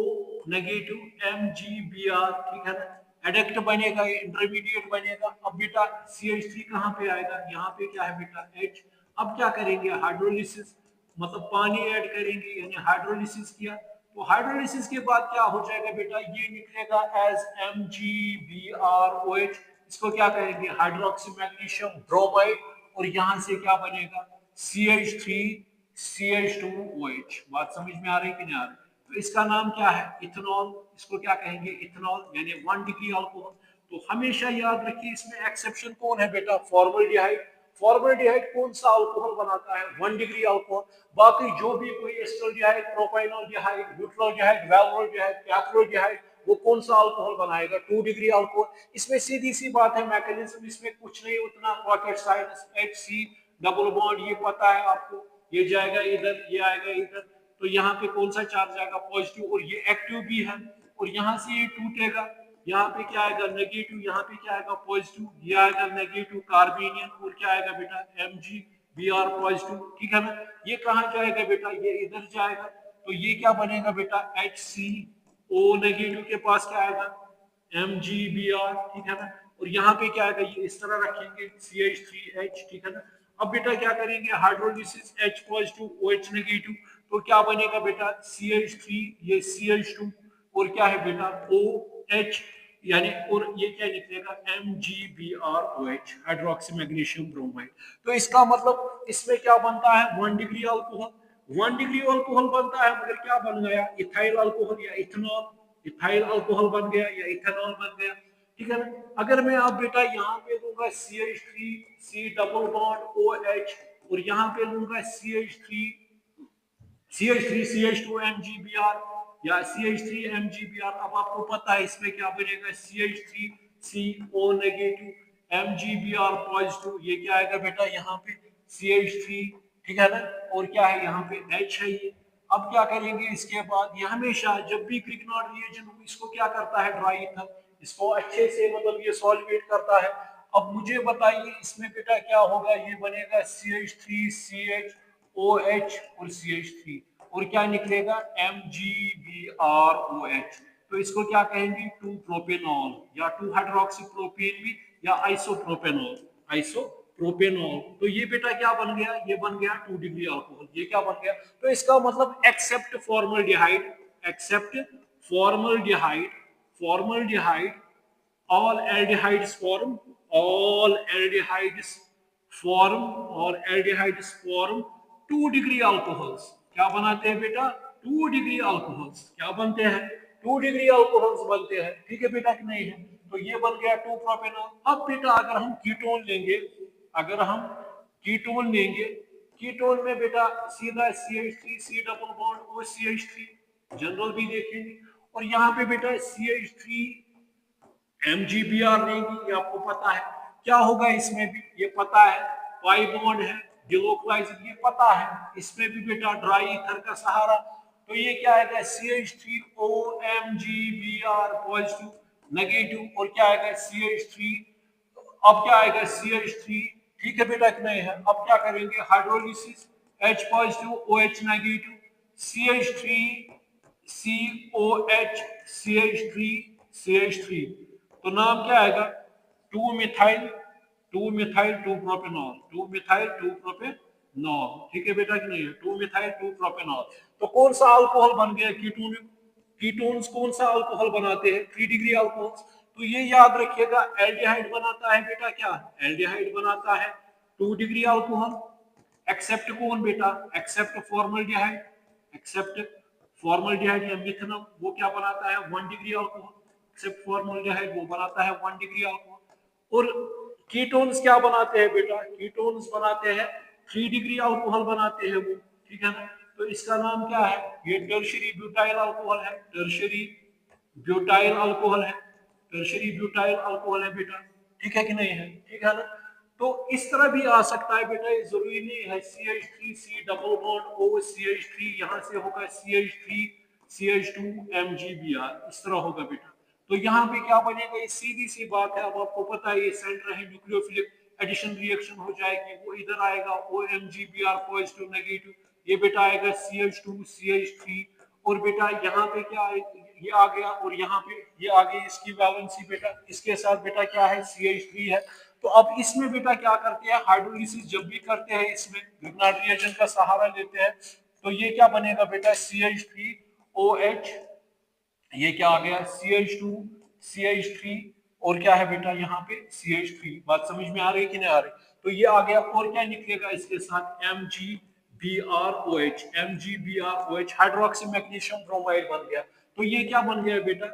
नेगेटिव MgBr, ठीक है ना, एडक्ट बनेगा, ये इंटरमीडिएट बनेगा। अब बेटा CH3 कहाँ पे आएगा, यहाँ पे क्या है बेटा H। अब क्या करेंगे हाइड्रोलिसिस, मतलब पानी ऐड करेंगे, यानी हाइड्रोलिसिस किया, तो हाइड्रोलिसिस के बाद क्या हो जाएगा बेटा ये निकलेगा एज MgBrOH, इसको क्या कहेंगे हाइड्रोक्सी मैग्नीशियम ब्रोमाइड, और यहां से क्या बनेगा CH3CH2OH। बात समझ में आ रही कि नहीं आ रही? तो इसका नाम क्या है इथेनॉल, इसको क्या कहेंगे इथेनॉल, यानी 1 डिग्री अल्कोहल। तो हमेशा याद रखिए इसमें एक्सेप्शन कौन है बेटा फॉर्मल्डिहाइड। फॉर्मल्डिहाइड कौन सा अल्कोहल बनाता है 1 डिग्री अल्कोहल, बाकी जो भी कोई एस्टल्डिहाइड, प्रोपाइनोल्डिहाइड, ब्यूटाल्डिहाइड, वाल्व्रोल्डिहाइड, कैथलोल्डिहाइड, वो कौन सा अल्कोहल बनाएगा 2 डिग्री अल्कोहल। इसमें सीधी सी बात है मैकेनिज्म, इसमें कुछ नहीं उतना rocket science, HC double bond ये पता है आपको, ये जाएगा इधर, ये आएगा इधर, तो यहाँ पे कौन सा चार्ज आएगा, पॉजिटिव, और ये एक्टिव भी है, और यहाँ से ये टूटेगा, यहाँ पे क्या आएगा नेगेटिव, यहाँ पे क्या आएगा पॉजिटिव, ये आएगा नेगेटिव कार्बेनियन, और क्या आएगा बेटा MgBr पॉजिटिव, ठीक है ना। ये कहाँ जाएगा बेटा, ये इधर जाएगा, तो ये क्या बनेगा बेटा HCO नेगेटिव के पास क्या आएगा MgBr, ठीक है ना। और यहाँ पे क्या आएगा, ये इस तरह रखेंगे CH3H, ठीक है ना। अब बेटा क्या करेंगे, hydrolysis H positive OH negative, तो क्या बनेगा बेटा CH3, ये CH2, और क्या है बेटा OH, यानी और ये क्या निकलेगा MgBrOH, हाइड्रोक्सी मैग्नीशियम ब्रोमाइड। तो इसका मतलब इसमें क्या बनता है 1 डिग्री अल्कोहल, 1 डिग्री अल्कोहल बनता है, मगर क्या बन गया इथाइल अल्कोहल या इथेनॉल, इथाइल अल्कोहल बन गया या इथेनॉल बन गया, ठीक है ना। अगर मैं आप बेटा यहाँ पे लूंगा CH3 C double bond OH, और यहाँ पे लूंगा CH3 CH2 MgBr या CH3 MgBr, अब आपको पता है इसमें क्या बनेगा CH3 CO negative MgBr positive, ये क्या आएगा बेटा यहाँ पे CH3, ठीक है ना, और क्या है यहाँ पे H है ये। अब क्या करेंगे इसके बाद, ये हमेशा जब भी क्रिकनॉट रिएजेंट हो इसको क्या करता है ड्राई ईथर, इसको अच्छे से मतलब ये सॉल्वेट करता है। अब मुझे बताइए इसमें बेटा क्या होगा, ये बनेगा CH3CHOH और CH3, और क्या निकलेगा MgBrOH, तो इसको क्या कहेंगे 2 प्रोपेनॉल या 2 हाइड्रोक्सी प्रोपेन भी या आइसोप्रोपेनॉल, आइसोप्रोपेनॉल। तो ये बेटा क्या बन गया, ये बन गया 2 डिग्री अल्कोहल, ये क्या बन गया, तो इसका मतलब except formaldehyde, except formaldehyde, formaldehyde all aldehydes form, all aldehydes form, और aldehydes form 2 डिग्री अल्कोहल्स, क्या बनाते हैं बेटा 2 डिग्री अल्कोहल्स, क्या बनते हैं 2 डिग्री अल्कोहल्स बनते हैं, ठीक है बेटा कि नहीं है। तो ये बन गया 2 प्रोपेनॉल। अब बेटा अगर हम कीटोन लेंगे, अगर हम कीटोन लेंगे, कीटोन में बेटा सीधा CH3 C डबल बॉन्ड और CH3 जनरल भी देखेंगे, और यहाँ पे बेटा CH3 MgBr लेंगे, ये आपको पता है क्या होगा, इसमें भी ये पता है पाई बॉन्ड है डिलोक्लाइज्ड, ये पता है, इसमें भी बेटा ड्राई ईथर का सहारा, तो ये क्या आएगा CH3O MgBr पॉजिटिव नेगेटिव, और क्या आएगा CH3, अब क्या आएगा CH3, ठीक है बेटा कि नहीं है। अब क्या करेंगे hydrolysis H positive OH negative CH3 COH CH3 CH3, तो नाम क्या आएगा 2 मिथाइल 2 प्रोपेनॉल, 2 मिथाइल 2 प्रोपेनॉल, ठीक है बेटा कि नहीं है 2 मिथाइल 2 प्रोपेनॉल। तो कौन सा अल्कोहल बन गया कीटोन, कीटोन्स कौन सा अल्कोहल बनाते हैं 3 डिग्री अल्कोहल, तो ये याद रखिएगा एल्डिहाइड बनाता है बेटा, क्या एल्डिहाइड बनाता है 2 डिग्री अल्कोहल, एक्सेप्ट कौन बेटा एक्सेप्ट फॉर्मल्डिहाइड, एक्सेप्ट फॉर्मल्डिहाइड या मिथेनॉल, वो क्या बनाता है 1 डिग्री अल्कोहल, एक्सेप्ट फॉर्मल्डिहाइड वो बनाता है 1 डिग्री अल्कोहल। और कीटोन्स क्या बनाते हैं बेटा, कीटोन्स बनाते हैं 3 डिग्री अल्कोहल बनाते हैं वो, ठीक है ना। तो इसका नाम क्या है, ये टर्शियरी ब्यूटाइल अल्कोहल है, टर्शियरी ब्यूटाइल अल्कोहल है, टर्शियरी ब्यूटाइल अल्कोहल है बेटा, ठीक है कि नहीं है, ठीक है ना। तो इस तरह भी आ सकता है बेटा, ये जरूरी नहीं है CH3 C double bond O CH3, यहाँ से होगा CH3 CH2 MgBr, इस तरह होगा बेटा। तो यहाँ पे क्या बनेगा, ये सीधी सी बात है, अब आपको पता है ये सेंटर है, न्यूक्लियोफिलिक एडिशन रिएक्शन हो जाएगी, वो इधर आएगा OMgBr पॉजिटिव नेगेटिव, ये बेटा आएगा CH2 CH3, और बेटा यहाँ पे क्या आएगा, ये आ गया, और यहाँ पे ये आ गई इसकी वैलेंसी बेटा, इसके साथ बेटा क्या है CH3 है। तो अब इसमें बेटा क्या करते हैं हाइड्रोलिसिस जब भी करते हैं, इसमें ग्रिग्नार्ड रिएजेंट का सहारा लेते हैं, तो ये क्या बनेगा बेटा CH3OH, ये क्या आ गया CH2 CH3, और क्या है बेटा यहाँ पे CH3, बात समझ में आ रही है कि नहीं आ रही, तो ये आ गया, और क्या निकलेगा इसके साथ MgBrOH हाइड्रोक्सी मैग्नीशियम ब्रोमाइड बन गया। तो ये क्या बन गया बेटा,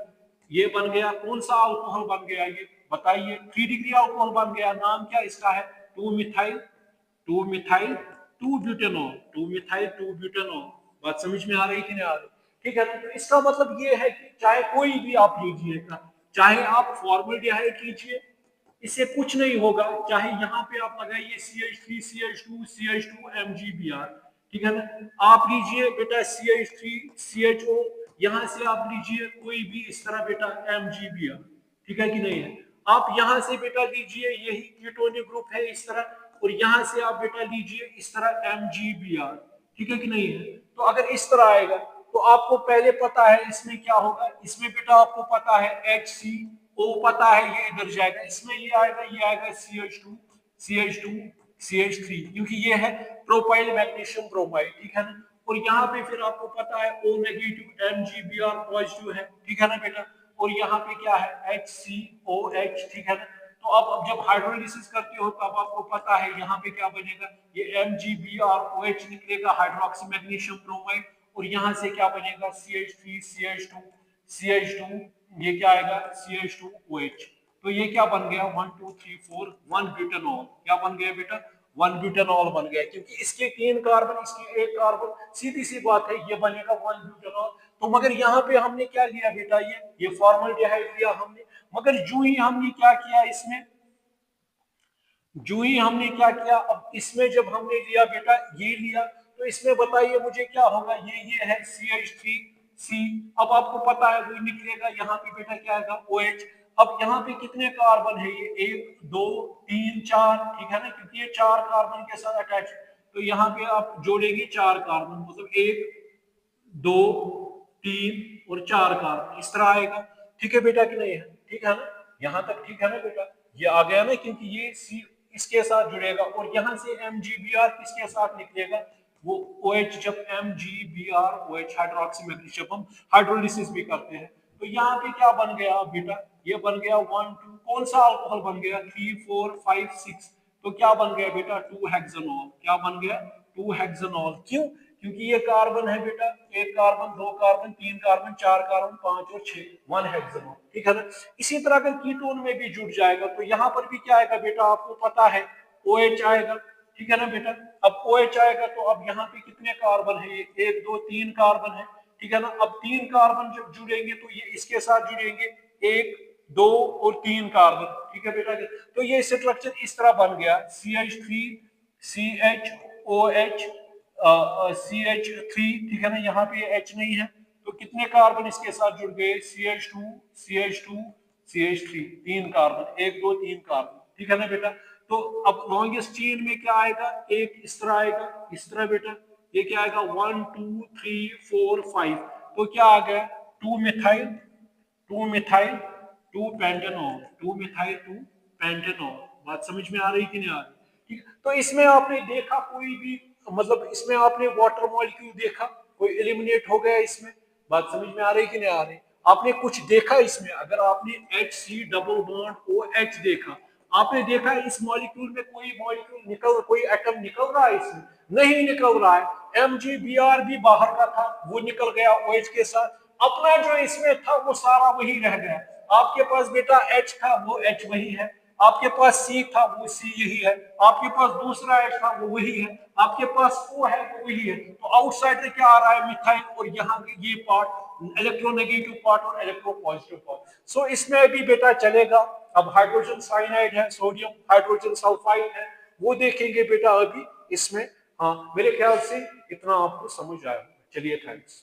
ये बन गया कौन सा अल्कोहल बन गया, ये बताइए 3 डिग्री अल्कोहल बन गया, नाम क्या इसका है 2 मिथाइल 2 ब्यूटेनॉल, 2 मिथाइल 2 ब्यूटेनॉल, बात समझ में आ रही कि नहीं आ रही, ठीक है। तो इसका मतलब ये है कि चाहे कोई भी आप लीजिएगा, चाहे आप फॉर्मल्डिहाइड लीजिए, इससे कुछ नहीं होगा, चाहे यहाँ पे आप लगाइए CH3 CH2 CH2 MgBr, ठीक है ना। आप लीजिए बेटा CH3CHO, यहां से आप लीजिए कोई भी इस तरह बेटा MgBr, ठीक है कि नहीं है। आप यहां से बेटा लीजिए यही कीटोनिक ग्रुप है इस तरह, और यहां से आप बेटा लीजिए इस तरह MgBr, ठीक है कि नहीं है। तो अगर इस तरह आएगा तो आपको पहले पता है इसमें क्या होगा, इसमें बेटा आपको पता है HCO पता है, ये इधर जाएगा, इसमें ये आएगा CH2 CH3, क्योंकि ये है प्रोपाइल मैग्नीशियम ब्रोमाइड, ठीक है ना। और यहाँ पे फिर आपको पता है O नेगेटिव MgBr पॉजिटिव है, ठीक है ना बेटा। और यहाँ पे क्या है HCOH, ठीक है ना। तो अब जब हाइड्रोलिसिस करते हो तब आपको पता है यहाँ पे क्या बनेगा, ये MgBrOH निकलेगा, हाइड्रोक्सी मैग्नीशियम ब्रोमाइड, और यहाँ से क्या बनेगा CH3 CH2, ये क्या आएगा CH2OH। तो ये क्या बन गया 1 2 3 4 1 ब्यूटेनॉल, क्या बन गया बेटा 1 ब्यूटेनॉल बन गया, क्योंकि इसके 3 कार्बन इसके 1 कार्बन, सीधी सी बात है ये बनेगा 1 ब्यूटेनॉल। तो मगर यहाँ पे हमने क्या लिया बेटा, ये फॉर्मल्डिहाइड लिया हमने, मगर जो ही हमने क्या किया इसमें, जो ही हमने क्या किया, अब इसमें जब हमने लिया बेटा ये लिया, तो इसमें बताइए मुझे क्या होगा, ये है CH3C, अब आपको पता है वो निकलेगा, यहाँ पे बेटा क्या आएगा OH। अब यहाँ पे कितने कार्बन है, ये 1 2 3 4, ठीक है ना, क्योंकि ये 4 कार्बन के साथ अटैच है। तो यहाँ पे आप जोड़ेंगे 4 कार्बन, मतलब 1 2 3 और 4 कार्बन, इस तरह आएगा, ठीक है बेटा कि नहीं है, ठीक है ना, यहाँ तक ठीक है ना बेटा, ये आ गया ना, क्योंकि ये सी इसके साथ जुड़ेगा, और यहाँ से MgBr किसके साथ निकलेगा, वो OH, जब MgBrOH हाइड्रोक्सी मैग्नीशियम हम हाइड्रोलिसिस भी करते हैं। तो यहाँ पे क्या बन गया बेटा, ये बन गया 1 2, कौन सा अल्कोहल बन गया 3 4 5 6, तो क्या बन गया बेटा 2 हेक्सानॉल, क्या बन गया 2 हेक्सानॉल। क्यों, क्योंकि ये कार्बन है बेटा, 1 कार्बन 2 कार्बन 3 कार्बन 4 कार्बन 5 और 6, 1 हेक्सानॉल, ठीक है ना। इसी तरह अगर कीटोन में भी जुड़ जाएगा तो यहाँ पर भी क्या आएगा बेटा, आपको पता है OH आएगा, ठीक है ना बेटा। अब OH आएगा तो अब यहाँ पे कितने कार्बन है, 1 2 3 कार्बन है, ठीक है ना। अब 3 कार्बन जब जुड़ेंगे तो ये इसके साथ जुड़ेंगे, 1 2 और 3 कार्बन, ठीक है बेटा। तो ये स्ट्रक्चर इस तरह बन गया CH3 CHOH CH3, ठीक है ना, यहाँ पे H नहीं है, तो कितने कार्बन इसके साथ जुड़ गए CH2 CH3, 3 कार्बन, 1 2 3 कार्बन, ठीक है ना बेटा। तो अब लॉन्गेस्ट चेन में क्या आएगा, एक इस तरह आएगा, इस तरह बेटा, ये क्या आएगा 1 2 3 4 5, तो क्या आ गया 2 मिथाइल 2 पेंटेनॉल, 2 मिथाइल 2 पेंटेनॉल। बात समझ में आ रही कि नहीं आ रही, ठीक। तो इसमें आपने देखा कोई भी, मतलब इसमें आपने वाटर मॉलिक्यूल देखा, कोई एलिमिनेट हो गया इसमें, बात समझ में आ रही कि नहीं आ रही, आपने कुछ देखा इसमें, अगर आपने HC डबल बॉन्ड OH देखा, आपने देखा इस मॉलिक्यूल में कोई मॉलिक्यूल निकल, कोई एटम निकल रहा है इसमें, नहीं निकल रहा है। MgBr भी बाहर का था, वो निकल गया OH के साथ, अपना जो इसमें था वो सारा वही रह गया। आपके पास बेटा H था, वो H वही है, आपके पास C था, वो C यही है, आपके पास दूसरा H था, वो वही है, आपके पास O है, वो वही है। तो आउटसाइड से क्या आ रहा है, मिथाइल, और यहाँ ये पार्ट इलेक्ट्रोनेगेटिव पार्ट और इलेक्ट्रोपॉजिटिव पार्ट। सो इसमें भी बेटा चलेगा। अब हाइड्रोजन साइनाइड है, सोडियम हाइड्रोजन सल्फाइड है, वो देखेंगे बेटा अभी इसमें। हाँ, मेरे ख्याल से इतना आपको समझ आया। चलिए, थैंक्स।